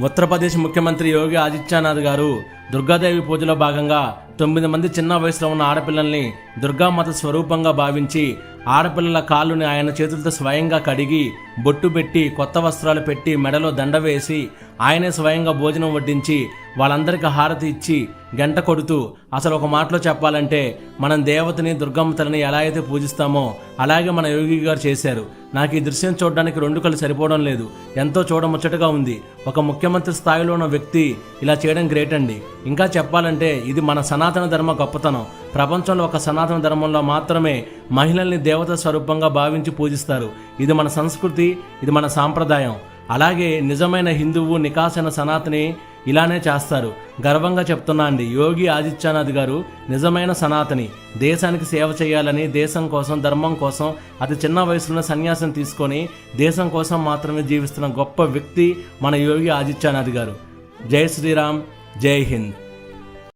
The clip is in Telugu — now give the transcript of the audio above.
ఉత్తరప్రదేశ్ ముఖ్యమంత్రి యోగి ఆదిత్యనాథ్ గారు దుర్గాదేవి పూజలో భాగంగా 9 మంది చిన్న వయసులో ఉన్న ఆడపిల్లల్ని దుర్గామాత స్వరూపంగా భావించి ఆడపిల్లల కాళ్ళుని ఆయన చేతులతో స్వయంగా కడిగి బొట్టు పెట్టి కొత్త వస్త్రాలు పెట్టి మెడలో దండ వేసి ఆయనే స్వయంగా భోజనం వడ్డించి వాళ్ళందరికీ హారతి ఇచ్చి గంట కొడుతూ అసలు ఒక మాటలో చెప్పాలంటే మనం దేవతని దుర్గమ్మ తల్లిని ఎలా అయితే పూజిస్తామో అలాగే మన యోగి గారు చేశారు. నాకు ఈ దృశ్యం చూడడానికి 2 కళ్ళు సరిపోవడం లేదు. ఎంతో చూడముచ్చటగా ఉంది. ఒక ముఖ్యమంత్రి స్థాయిలో ఉన్న వ్యక్తి ఇలా చేయడం గ్రేట్ అండి. ఇంకా చెప్పాలంటే ఇది మన సనాతన ధర్మ గొప్పతనం. ప్రపంచంలో ఒక సనాతన ధర్మంలో మాత్రమే మహిళల్ని దేవత స్వరూపంగా భావించి పూజిస్తారు. ఇది మన సంస్కృతి, ఇది మన సాంప్రదాయం. అలాగే నిజమైన హిందువు నికాసైన సనాతని ఇలానే చేస్తారు. గర్వంగా చెప్తున్నా అండి, యోగి ఆదిత్యనాథ్ గారు నిజమైన సనాతని. దేశానికి సేవ చేయాలని, దేశం కోసం, ధర్మం కోసం అతి చిన్న వయసులో సన్యాసం తీసుకొని దేశం కోసం మాత్రమే జీవిస్తున్న గొప్ప వ్యక్తి మన యోగి ఆదిత్యనాథ్ గారు. జై శ్రీరామ్, జై హింద్.